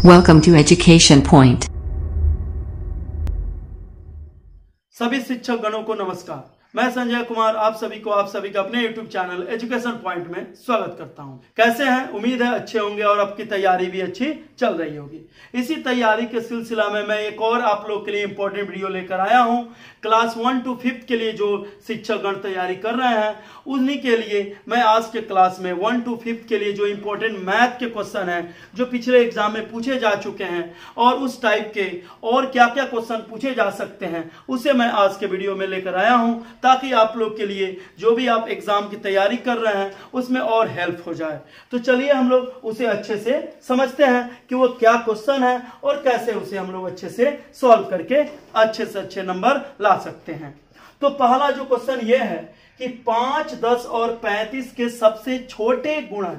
Welcome to Education Point. सभी शिक्षक गणों को नमस्कार। मैं संजय कुमार आप सभी का अपने YouTube चैनल एजुकेशन पॉइंट में स्वागत करता हूं। कैसे हैं? उम्मीद है अच्छे होंगे और आपकी तैयारी भी अच्छी चल रही होगी। इसी तैयारी के सिलसिला में मैं एक और आप लोग के लिए इंपॉर्टेंट वीडियो लेकर आया हूं। क्लास 1 to 5 के लिए जो शिक्षक गण तैयारी कर रहे हैं उन्हीं के लिए मैं आज के क्लास में 1 to 5 के लिए जो इंपॉर्टेंट मैथ के क्वेश्चन हैं जो पिछले एग्जाम में पूछे जा चुके हैं और उस टाइप के और क्या क्या क्वेश्चन पूछे जा सकते हैं उसे मैं आज के वीडियो में लेकर आया हूं, ताकि आप लोग के लिए जो भी आप एग्जाम की तैयारी कर रहे हैं उसमें और हेल्प हो जाए। तो चलिए हम लोग उसे अच्छे से समझते हैं कि वो क्या क्वेश्चन है और कैसे उसे हम लोग अच्छे से सॉल्व करके अच्छे से अच्छे नंबर ला सकते हैं। तो पहला जो क्वेश्चन ये है कि 5, 10 और 35 के सबसे छोटे गुणज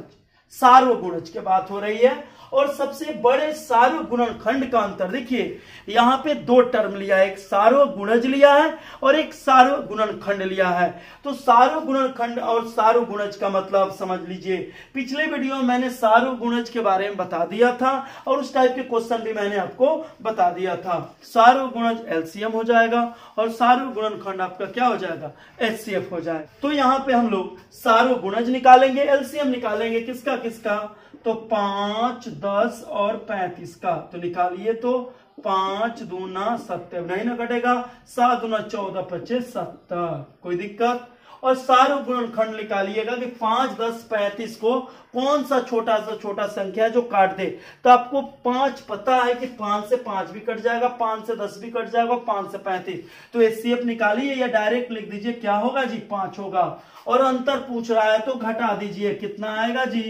सार्वगुणज की बात हो रही है और सबसे बड़े सार्वगुणनखंड का अंतर। देखिए यहां पे दो टर्म लिया है, एक सार्वगुणज लिया है और एक सार्वगुणनखंड लिया है। तो सार्वगुणनखंड और सार्वगुणज का मतलब समझ लीजिए। पिछले वीडियो में मैंने सार्वगुणज के बारे में बता दिया था और उस टाइप के क्वेश्चन भी मैंने आपको बता दिया था। सार्वगुणज एलसीएम हो जाएगा और सार्वगुणनखंड आपका क्या हो जाएगा? एचसीएफ हो जाएगा। तो यहाँ पे हम लोग सार्वगुणज निकालेंगे, एलसीएम निकालेंगे किसका किसका? तो 5, 10 और 35 का। तो निकालिए तो 5 दूना 70 नहीं ना कटेगा, 7 दूना 14 25 70। कोई दिक्कत? और सार्वगुणनखंड निकालिएगा कि 5, 10, 35 को कौन सा छोटा संख्या है जो काट दे। तो आपको 5 पता है कि 5 से 5 भी कट जाएगा, 5 से 10 भी कट जाएगा, 5 से 35। तो एचसीएफ निकालिए या डायरेक्ट लिख दीजिए, क्या होगा जी? 5 होगा। और अंतर पूछ रहा है तो घटा दीजिए, कितना आएगा जी?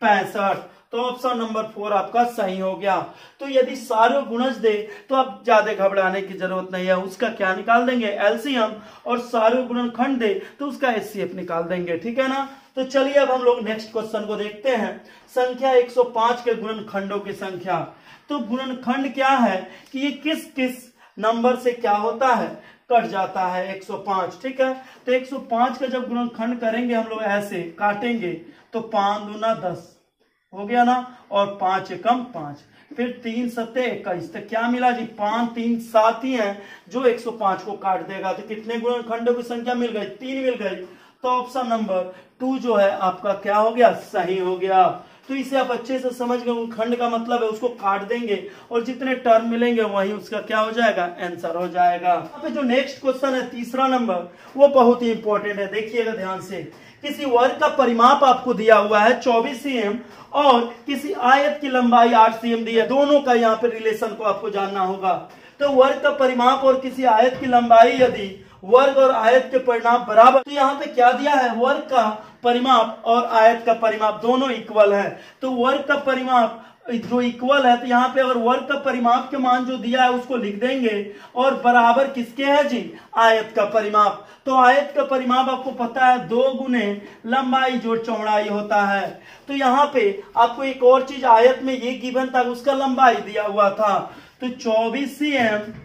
65। तो ऑप्शन नंबर 4 आपका सही हो गया। तो यदि सार्वगुणज दे तो अब ज्यादा घबराने की जरूरत नहीं है, उसका क्या निकाल देंगे? एलसीएम। और सार्वगुणनखंड दे तो उसका एचसीएफ निकाल देंगे, ठीक है ना। तो चलिए अब हम लोग नेक्स्ट क्वेश्चन को देखते हैं। संख्या 105 के गुणनखंडों की संख्या। तो गुणनखंड क्या है कि ये किस किस नंबर से क्या होता है? कट जाता है 105, ठीक है। तो 105 का जब गुणनखंड करेंगे हम लोग ऐसे काटेंगे तो 5 दूना 10 हो गया ना, और 5 एकम 5, फिर 3 सत्ते 21। तो क्या मिला जी? 5, 3, 7 ही है जो 105 को काट देगा। तो कितने गुणनखंडों की संख्या मिल गई? 3 मिल गई। तो ऑप्शन नंबर 2 जो है आपका क्या हो गया? सही हो गया। तो इसे आप अच्छे से समझ गए। खंड का मतलब है उसको काट देंगे और जितने टर्म मिलेंगे वही उसका क्या हो जाएगा? आंसर हो जाएगा। यहाँ पे जो नेक्स्ट क्वेश्चन है तीसरा नंबर, वो बहुत ही इंपॉर्टेंट है, देखिएगा ध्यान से। किसी वर्ग का परिमाप आपको दिया हुआ है 24 cm और किसी आयत की लंबाई 8 cm दी है। दोनों का यहाँ पे रिलेशन को आपको जानना होगा। तो वर्ग का परिमाप और किसी आयत की लंबाई यदि वर्ग और आयत के परिमाप बराबर, तो यहाँ पे क्या दिया है? वर्ग का परिमाप और आयत का परिमाप दोनों इक्वल है। तो वर्ग का परिमाप जो इक्वल है, तो यहाँ पे अगर वर्ग का परिमाप के मान जो दिया है उसको लिख देंगे और बराबर किसके है जी? आयत का परिमाप। तो आयत का परिमाप आपको पता है 2 गुने लंबाई जोड़ चौड़ाई होता है। तो यहाँ पे आपको एक और चीज आयत में ये गिवन था, उसका लंबाई दिया हुआ था। तो 24 cm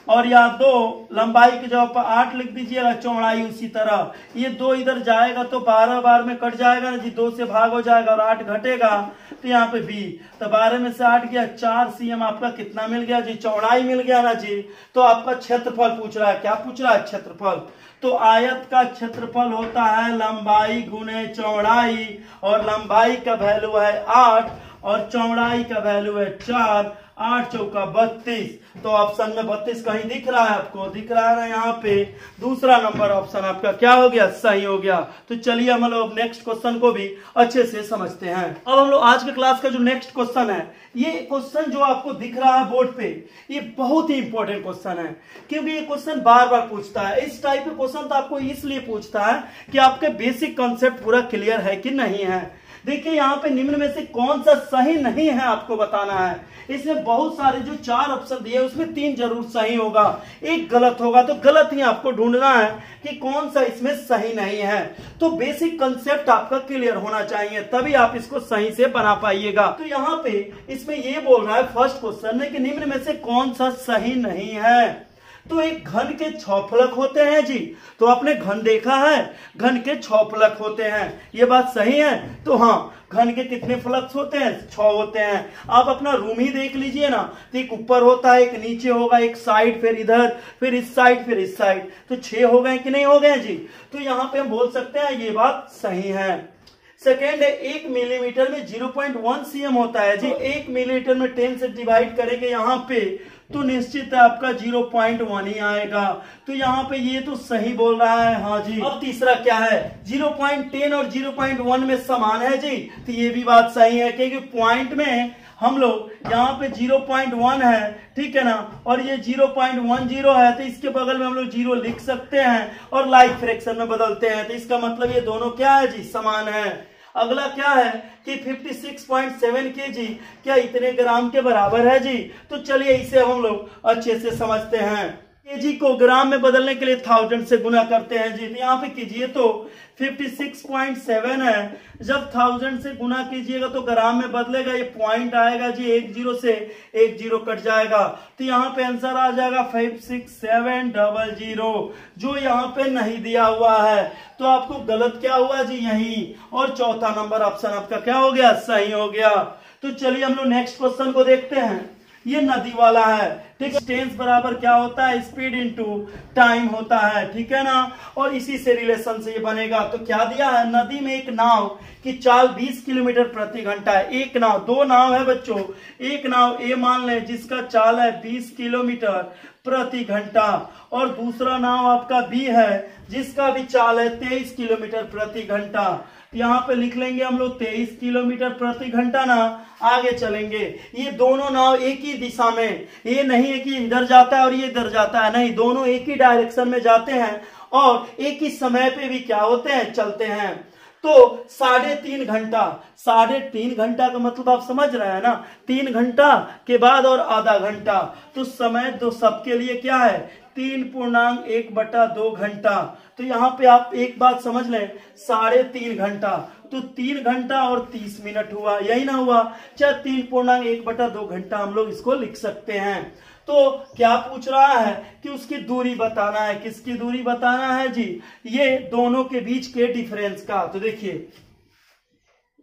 और या 2 लंबाई की जगह पर 8 लिख दीजिएगा, चौड़ाई उसी तरह। ये 2 इधर जाएगा तो 12 बार में कट जाएगा ना जी, 2 से भाग हो जाएगा और 8 घटेगा तो यहाँ पे बी। तो 12 में से 8 गया, 4 cm आपका कितना मिल गया जी? चौड़ाई मिल गया ना जी। तो आपका क्षेत्रफल पूछ रहा है, क्या पूछ रहा है? क्षेत्रफल। तो आयत का क्षेत्रफल होता है लंबाई गुने चौड़ाई और लंबाई का वैल्यू है 8 और चौड़ाई का वैल्यू है 4। 8 चौका 32। तो ऑप्शन में 32 कहीं दिख रहा है आपको? दिख रहा है ना यहाँ पे। दूसरा नंबर ऑप्शन आपका क्या हो गया? सही हो गया। तो चलिए हम लोग नेक्स्ट क्वेश्चन को भी अच्छे से समझते हैं। अब हम लोग आज के क्लास का जो नेक्स्ट क्वेश्चन है, ये क्वेश्चन जो आपको दिख रहा है बोर्ड पे, ये बहुत ही इंपॉर्टेंट क्वेश्चन है क्योंकि ये क्वेश्चन बार बार पूछता है। इस टाइप के क्वेश्चन तो आपको इसलिए पूछता है कि आपके बेसिक कॉन्सेप्ट पूरा क्लियर है कि नहीं है। देखिए यहाँ पे निम्न में से कौन सा सही नहीं है आपको बताना है। इसमें बहुत सारे जो 4 ऑप्शन दिए उसमें 3 जरूर सही होगा, एक गलत होगा। तो गलत ही आपको ढूंढना है कि कौन सा इसमें सही नहीं है। तो बेसिक कंसेप्ट आपका क्लियर होना चाहिए, तभी आप इसको सही से बना पाइएगा। तो यहाँ पे इसमें ये बोल रहा है फर्स्ट क्वेश्चन में कि निम्न में से कौन सा सही नहीं है। तो एक घन के 6 फलक होते हैं जी। तो आपने घन देखा है, घन के 6 फलक होते हैं, ये बात सही है। तो हाँ, घन के कितने फलक होते हैं? 6 होते हैं। आप अपना रूम ही देख लीजिए ना, तो एक ऊपर होता है, एक नीचे होगा, एक साइड, फिर इधर, फिर इस साइड, फिर इस साइड, तो 6 हो गए कि नहीं हो गए जी? तो यहाँ पे हम बोल सकते हैं ये बात सही है। सेकेंड है, 1 मिलीमीटर में 0.1 cm होता है जी। 1 मिलीमीटर में 10 से डिवाइड करेंगे यहाँ पे, तो निश्चित है आपका 0.1 ही आएगा। तो यहाँ पे ये तो सही बोल रहा है, हाँ जी। अब तीसरा क्या है? 0.10 और 0.1 में समान है जी। तो ये भी बात सही है, क्योंकि पॉइंट में हम लोग यहाँ पे 0.1 है, ठीक है ना, और ये 0.10 है, तो इसके बगल में हम लोग 0 लिख सकते हैं और लाइक फ्रैक्शन में बदलते हैं। तो इसका मतलब ये दोनों क्या है जी? समान है। अगला क्या है कि 56.7 kg क्या इतने ग्राम के बराबर है जी? तो चलिए इसे हम लोग अच्छे से समझते हैं। केजी को ग्राम में बदलने के लिए 1000 से गुना करते हैं जी। तो यहाँ पे कीजिए तो 56.7 है, जब 1000 से गुना कीजिएगा तो ग्राम में बदलेगा, ये पॉइंट आएगा जी, 1 0 से 1 0 कट जाएगा। तो यहाँ पे आंसर आ जाएगा 56700, जो यहाँ पे नहीं दिया हुआ है। तो आपको गलत क्या हुआ जी? यही। और चौथा नंबर ऑप्शन आपका क्या हो गया? सही हो गया। तो चलिए हम लोग नेक्स्ट क्वेश्चन को देखते हैं। ये नदी वाला है, ठीक है। डिस्टेंस बराबर क्या होता है? स्पीड इनटू टाइम होता है, ठीक है ना। और इसी से रिलेशन से ये बनेगा। तो क्या दिया है? नदी में एक नाव की चाल 20 किलोमीटर प्रति घंटा है। एक नाव, 2 नाव है बच्चों। एक नाव ए मान लें जिसका चाल है 20 किलोमीटर प्रति घंटा, और दूसरा नाव आपका बी है जिसका भी चाल है 23 किलोमीटर प्रति घंटा। यहाँ पे लिख लेंगे हम लोग 23 किलोमीटर प्रति घंटा ना। आगे चलेंगे, ये दोनों नाव एक ही दिशा में, ये नहीं है कि इधर जाता है और ये इधर जाता है, नहीं, दोनों एक ही डायरेक्शन में जाते हैं और एक ही समय पे भी क्या होते हैं? चलते हैं। तो 3.5 घंटा, 3.5 घंटा का मतलब आप समझ रहे हैं ना, 3 घंटा के बाद और आधा घंटा, तो समय तो सबके लिए क्या है? 3.1/2 घंटा। तो यहाँ पे आप एक बात समझ लें, 3.5 घंटा, तो 3 घंटा और 30 मिनट हुआ, यही ना हुआ? चाहे 3.1/2 घंटा हम लोग इसको लिख सकते हैं। तो क्या पूछ रहा है कि उसकी दूरी बताना है। किसकी दूरी बताना है जी? ये दोनों के बीच के डिफरेंस का। तो देखिए,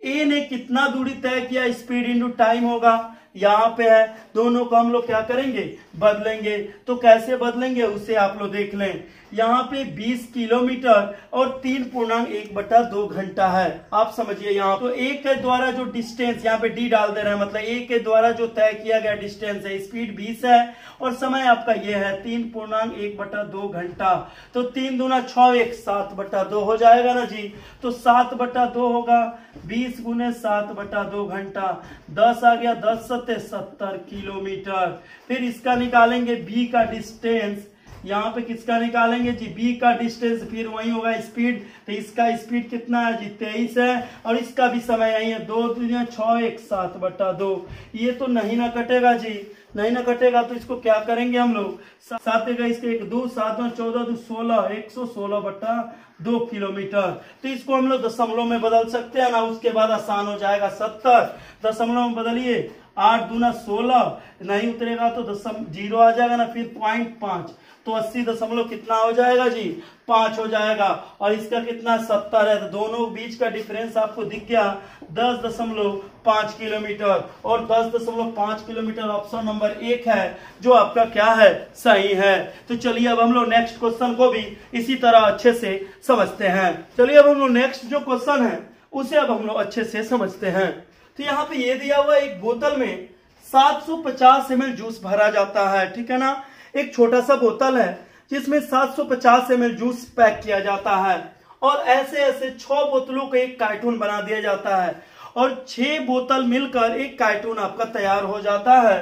ए ने कितना दूरी तय किया? स्पीड इंटू टाइम होगा, यहाँ पे है। दोनों को हम लोग क्या करेंगे? बदलेंगे। तो कैसे बदलेंगे उसे आप लोग देख लें। यहाँ पे 20 किलोमीटर और 3.1/2 घंटा है, आप समझिए। यहाँ तो ए के द्वारा जो डिस्टेंस, यहाँ पे डी डाल दे रहे हैं, मतलब ए के द्वारा जो तय किया गया डिस्टेंस है, स्पीड 20 है और समय आपका ये है 3.1/2 घंटा। तो 3 दूना 6, 1 7/2 हो जाएगा ना जी। तो 7/2 होगा, 20 गुने 7/2 घंटा, 10 आ गया, 10 सत्ते 70 किलोमीटर। फिर इसका निकालेंगे बी का डिस्टेंस, यहाँ पे किसका निकालेंगे जी? बी का डिस्टेंस, फिर वही होगा स्पीड। तो इसका स्पीड कितना है जी? 23 है, और इसका भी समय यही है, 2 दूना 6, 1 7/2। ये तो नहीं ना कटेगा जी, नहीं ना कटेगा। तो इसको क्या करेंगे हम लोग? 7 इसके 1 2 7 2 14 2 16, 116/2 किलोमीटर। तो इसको हम लोग दशमलव में बदल सकते हैं ना, उसके बाद आसान हो जाएगा। 70 दशमलव में बदलिए, 8 दूना 16, नहीं उतरेगा तो 0 आ जाएगा ना, फिर 0.5, तो 80 दशमलव कितना हो जाएगा जी? 5 हो जाएगा। और इसका कितना? 70 है। तो दोनों बीच का डिफरेंस आपको दिख गया 10.5 किलोमीटर, और 10.5 किलोमीटर ऑप्शन नंबर 1 है, जो आपका क्या है? सही है। तो चलिए अब हम लोग नेक्स्ट क्वेश्चन को भी इसी तरह अच्छे से समझते हैं। चलिए अब हम लोग नेक्स्ट जो क्वेश्चन है उसे अब हम लोग अच्छे से समझते हैं। तो यहाँ पे ये दिया हुआ एक बोतल में 750 ml जूस भरा जाता है, ठीक है ना। एक छोटा सा बोतल है जिसमें 750 ml जूस पैक किया जाता है, और ऐसे ऐसे 6 बोतलों का एक कार्टून बना दिया जाता है, और 6 बोतल मिलकर एक कार्टून आपका तैयार हो जाता है।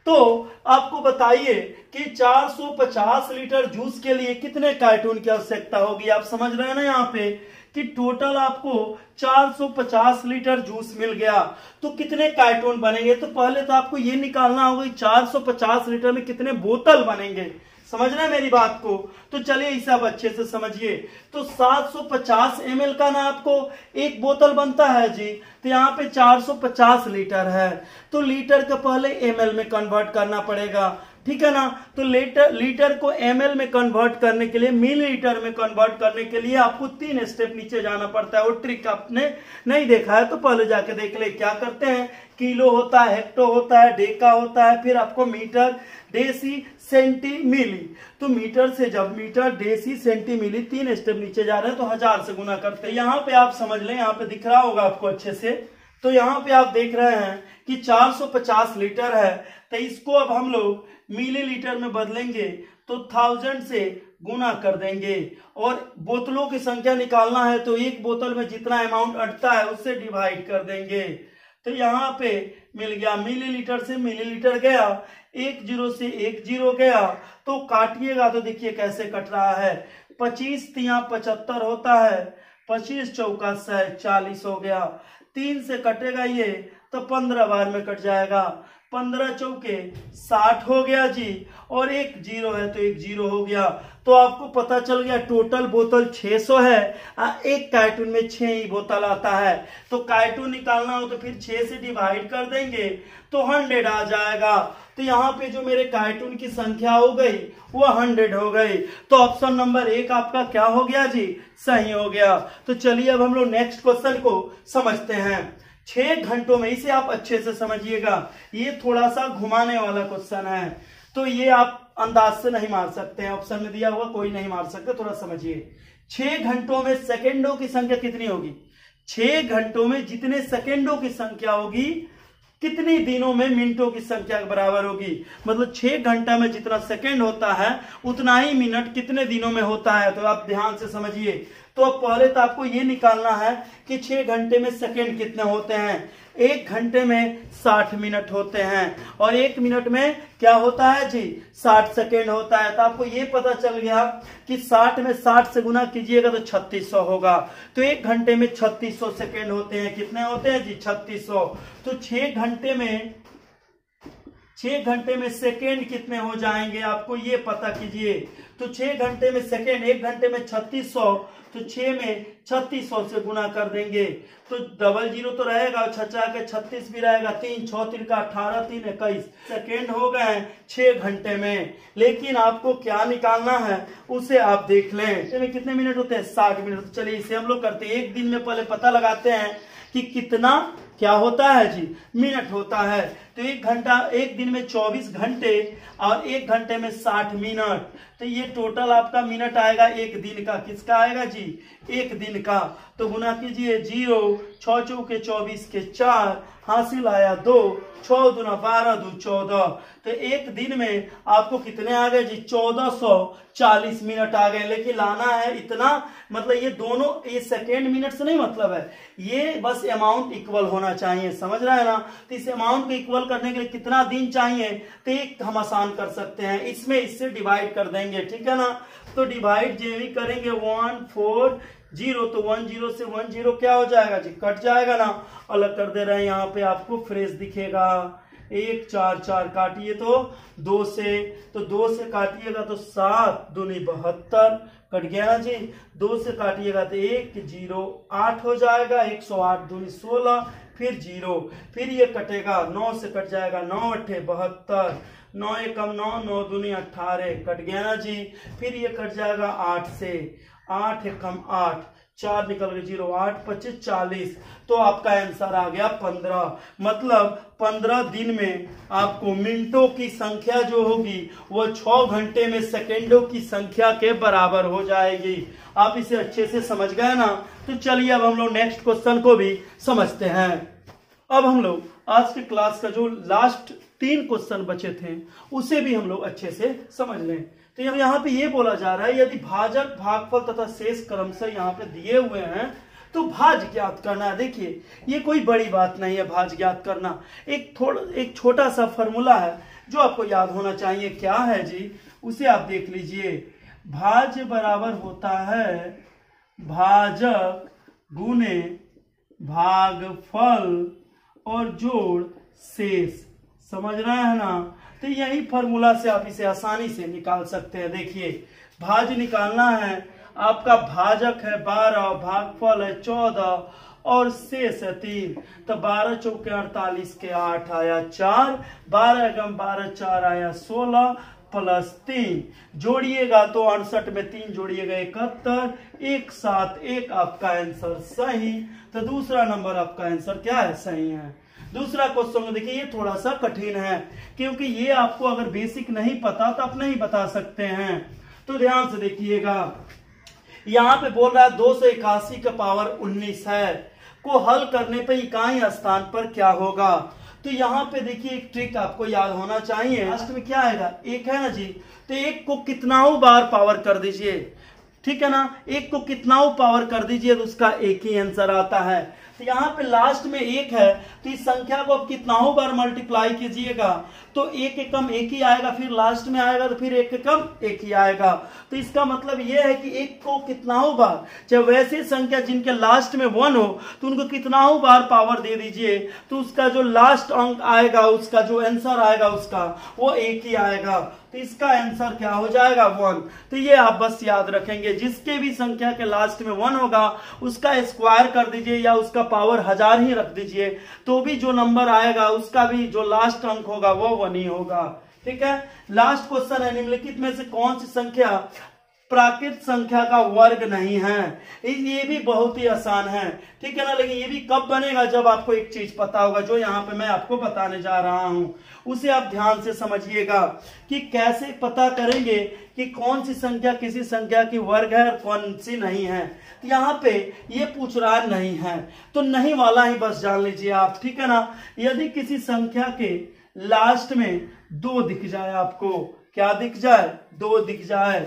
तो आपको बताइए कि 450 लीटर जूस के लिए कितने कार्टून की आवश्यकता होगी। आप समझ रहे हैं ना यहाँ पे कि टोटल आपको 450 लीटर जूस मिल गया, तो कितने कार्टून बनेंगे। तो पहले तो आपको ये निकालना होगा 450 लीटर में कितने बोतल बनेंगे। समझ रहे हैं मेरी बात को? तो चलिए इसे आप अच्छे से समझिए। तो 750 ml का ना आपको एक बोतल बनता है जी। तो यहाँ पे 450 लीटर है, तो लीटर का पहले ml में कन्वर्ट करना पड़ेगा। ठीक है ना। तो लीटर को ml में कन्वर्ट करने के लिए, मिलीलीटर में कन्वर्ट करने के लिए आपको 3 स्टेप नीचे जाना पड़ता है। वो ट्रिक आपने नहीं देखा है तो पहले जाके देख ले। क्या करते हैं, किलो होता है, हेक्टो होता है, डेका होता है, फिर आपको मीटर, डेसी, सेंटी, मिली। तो मीटर से जब मीटर, डेसी, सेंटी, मिली 3 स्टेप नीचे जा रहे हैं तो 1000 से गुना करते हैं। यहाँ पे आप समझ लें, यहाँ पे दिख रहा होगा आपको अच्छे से। तो यहाँ पे आप देख रहे हैं कि 450 लीटर है, तो इसको अब हम लोग मिलीलीटर में बदलेंगे तो 1000 से गुना कर देंगे। और बोतलों की संख्या निकालना है तो एक बोतल में जितना अमाउंट अटता है उससे डिवाइड कर देंगे। तो यहाँ पे मिल गया, मिलीलीटर से मिलीलीटर गया, 10 से 10 गया। तो काटिएगा तो देखिए कैसे कट रहा है। 25 तिया 75 होता है, 25 चौका 40 हो गया। 3 से कटेगा ये तो 15 बार में कट जाएगा। 15 चौके 60 हो गया जी, और 1 0 है तो 1 0 हो गया। तो आपको पता चल गया टोटल बोतल 600 है। एक कार्टून में 6 ही बोतल आता है। तो कार्टून निकालना हो तो फिर 6 से डिवाइड कर देंगे तो 100 आ जाएगा। तो यहाँ पे जो मेरे कार्टून की संख्या हो गई वो 100 हो गई। तो ऑप्शन नंबर 1 आपका क्या हो गया जी, सही हो गया। तो चलिए अब हम लोग नेक्स्ट क्वेश्चन को समझते हैं। 6 घंटों में, इसे आप अच्छे से समझिएगा, ये थोड़ा सा घुमाने वाला क्वेश्चन है तो ये आप अंदाज से नहीं मार सकते हैं। ऑप्शन में दिया हुआ कोई नहीं मार सकते, थोड़ा समझिए। 6 घंटों में सेकेंडों की संख्या कितनी होगी? 6 घंटों में जितने सेकेंडों की संख्या होगी कितनी दिनों में मिनटों की संख्या के बराबर होगी। मतलब 6 घंटा में जितना सेकेंड होता है उतना ही मिनट कितने दिनों में होता है। तो आप ध्यान से समझिए। तो पहले तो आपको ये निकालना है कि 6 घंटे में सेकेंड कितने होते हैं। 1 घंटे में 60 मिनट होते हैं और 1 मिनट में क्या होता है जी, 60 सेकेंड होता है। तो आपको ये पता चल गया कि 60 में 60 से गुना कीजिएगा तो 3600 होगा। तो 1 घंटे में 3600 सेकेंड होते हैं। कितने होते हैं जी, 3600। तो 6 घंटे में सेकेंड कितने हो जाएंगे आपको ये पता कीजिए। तो 6 घंटे में सेकेंड, 1 घंटे में 3600, तो 6 में 3600 से गुना कर देंगे तो 00 तो रहेगा और 6 के 36 भी रहेगा। 3 6 3 का 18, 3 21 सेकेंड हो गए 6 घंटे में। लेकिन आपको क्या निकालना है उसे आप देख लें। इसमें कितने मिनट होते हैं, 60 मिनट। तो चलिए इसे हम लोग करते हैं। एक दिन में पहले पता लगाते हैं कि कितना क्या होता है जी, मिनट होता है। तो 1 घंटा, 1 दिन में 24 घंटे और 1 घंटे में 60 मिनट। तो ये टोटल आपका मिनट आएगा 1 दिन का। किसका आएगा जी, 1 दिन का। तो गुना कीजिए 0, 6 चौके 24 के 4, हासिल आया 2, 6 दूना 12, 2 14। तो 1 दिन में आपको कितने आ गए जी, 1440 मिनट आ गए। लेकिन लाना है इतना, मतलब ये दोनों, ये सेकेंड मिनट से नहीं मतलब है, ये बस अमाउंट इक्वल होना चाहिए। समझ रहे हैं ना। तो इस अमाउंट को इक्वल करने के लिए कितना दिन चाहिए, तो एक हम आसान कर सकते हैं, इसमें इससे डिवाइड कर देंगे। ठीक है ना। तो डिवाइड जो भी करेंगे 140, तो 10 से 10 क्या हो जाएगा जी, कट जाएगा ना। अलग कर दे रहे हैं, यहाँ पे आपको फ्रेश दिखेगा। 1 4 4 काटिए तो 2 से, तो 2 से काटिएगा तो 7 दूनी 72 कट गया ना जी। 2 से काटिएगा तो 1 0 8 हो जाएगा। 108 दूनी 16, फिर 0, फिर ये कटेगा 9 से कट जाएगा 9 8 72, 9 एकम 9, 9 दूनी 18 कट गया ना जी। फिर ये कट जाएगा 8 से, 8 एकम 8, 4 निकल गए 0, 8 25 40। तो आपका आंसर आ गया 15। मतलब 15 दिन में आपको मिनटों की संख्या जो होगी वो 6 घंटे में सेकेंडों की संख्या के बराबर हो जाएगी। आप इसे अच्छे से समझ गए ना। तो चलिए अब हम लोग नेक्स्ट क्वेश्चन को भी समझते हैं। अब हम लोग आज के क्लास का जो लास्ट 3 क्वेश्चन बचे थे उसे भी हम लोग अच्छे से समझ लें। तो यहाँ पे ये बोला जा रहा है यदि भाजक, भागफल तथा शेष क्रमशः यहाँ पे दिए हुए हैं तो भाज्य ज्ञात करना है। देखिए ये कोई बड़ी बात नहीं है भाज्य ज्ञात करना। एक छोटा सा फॉर्मूला है जो आपको याद होना चाहिए। क्या है जी, उसे आप देख लीजिए। भाज्य बराबर होता है भाजक गुने भागफल और जोड़ शेष। समझ रहे हैं ना। तो यही फॉर्मूला से आप इसे आसानी से निकाल सकते हैं। देखिए भाज्य निकालना है, आपका भाजक है 12, भागफल है 14 और शेष है 3। तो 12 चौके 48 के 8 आया 4, 12 एकम 12 4 आया 16 प्लस 3 जोड़िएगा तो 68 में 3 जोड़िएगा 71, 1 7 1 आपका आंसर सही। तो दूसरा नंबर आपका आंसर क्या है, सही है। दूसरा क्वेश्चन देखिए, ये थोड़ा सा कठिन है क्योंकि ये आपको अगर बेसिक नहीं पता तो आप नहीं बता सकते हैं। तो ध्यान से देखिएगा, यहाँ पे बोल रहा है 281 का पावर 19 है को हल करने पे इकाई स्थान पर क्या होगा। तो यहाँ पे देखिए एक ट्रिक आपको याद होना चाहिए। लास्ट में क्या आएगा, 1 है ना जी, तो 1 को कितनाओं बार पावर कर दीजिए, ठीक है ना, 1 को कितनाओं पावर कर दीजिए तो उसका एक ही आंसर आता है। तो यहाँ पे लास्ट में 1 है तो इस संख्या को आप कितनाओं बार मल्टीप्लाई कीजिएगा तो 1 एकम 1 ही आएगा, फिर लास्ट में आएगा तो फिर 1 एकम 1 ही आएगा। तो इसका मतलब यह है कि 1 को कितनाओं बार, चाहे वैसी संख्या जिनके लास्ट में 1 हो तो उनको कितनाओं बार पावर दे दीजिए तो उसका जो लास्ट अंक आएगा, उसका जो आंसर आएगा उसका वो 1 ही आएगा। तो इसका आंसर क्या हो जाएगा, 1। तो ये आप बस याद रखेंगे, जिसके भी संख्या के लास्ट में 1 होगा उसका स्क्वायर कर दीजिए या उसका पावर 1000 ही रख दीजिए तो भी जो नंबर आएगा उसका भी जो लास्ट अंक होगा वो 1 ही होगा। ठीक है। लास्ट क्वेश्चन है, निम्नलिखित में से कौन सी संख्या प्राकृत संख्या का वर्ग नहीं है। ये भी बहुत ही आसान है, ठीक है ना, लेकिन ये भी कब बनेगा जब आपको एक चीज पता होगा जो यहाँ पे मैं आपको बताने जा रहा हूं, उसे आप ध्यान से समझिएगा कि कैसे पता करेंगे कि कौन सी संख्या किसी संख्या की वर्ग है और कौन सी नहीं है। तो यहाँ पे ये पूछ रहा है नहीं है, तो नहीं वाला ही बस जान लीजिए आप, ठीक है ना। यदि किसी संख्या के लास्ट में 2 दिख जाए, आपको क्या दिख जाए, 2 दिख जाए,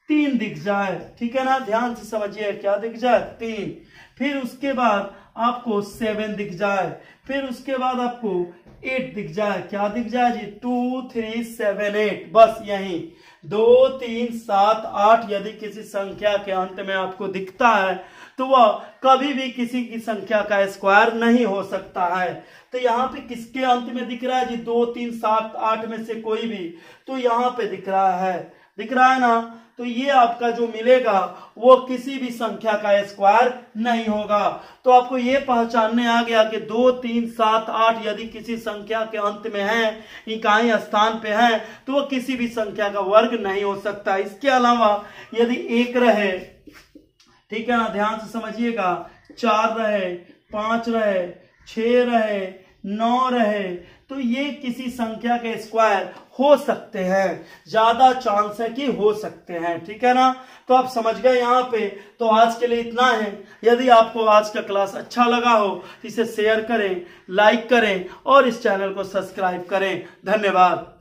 3 दिख जाए, ठीक है ना, ध्यान से समझिए, क्या दिख जाए, 3, फिर उसके बाद आपको 7 दिख जाए, फिर उसके बाद आपको 8 दिख जाए, क्या दिख जाए जी, 2 3 7 8, बस यही 2 3 7 8 यदि किसी संख्या के अंत में आपको दिखता है तो वह कभी भी किसी की संख्या का स्क्वायर नहीं हो सकता है। तो यहाँ पे किसके अंत में दिख रहा है जी, 2 3 7 8 में से कोई भी, तो यहाँ पे दिख रहा है, दिख रहा है ना, तो ये आपका जो मिलेगा वो किसी भी संख्या का स्क्वायर नहीं होगा। तो आपको ये पहचानने आ गया कि 2 3 7 8 यदि किसी संख्या के अंत में है, इकाई स्थान पे है, तो वो किसी भी संख्या का वर्ग नहीं हो सकता। इसके अलावा यदि 1 रहे, ठीक है ना, ध्यान से समझिएगा, 4 रहे, 5 रहे, 6 रहे, 9 रहे, तो ये किसी संख्या के स्क्वायर हो सकते हैं, ज्यादा चांस है कि हो सकते हैं, ठीक है ना। तो आप समझ गए यहाँ पे। तो आज के लिए इतना है। यदि आपको आज का क्लास अच्छा लगा हो तो इसे शेयर करें, लाइक करें और इस चैनल को सब्सक्राइब करें। धन्यवाद।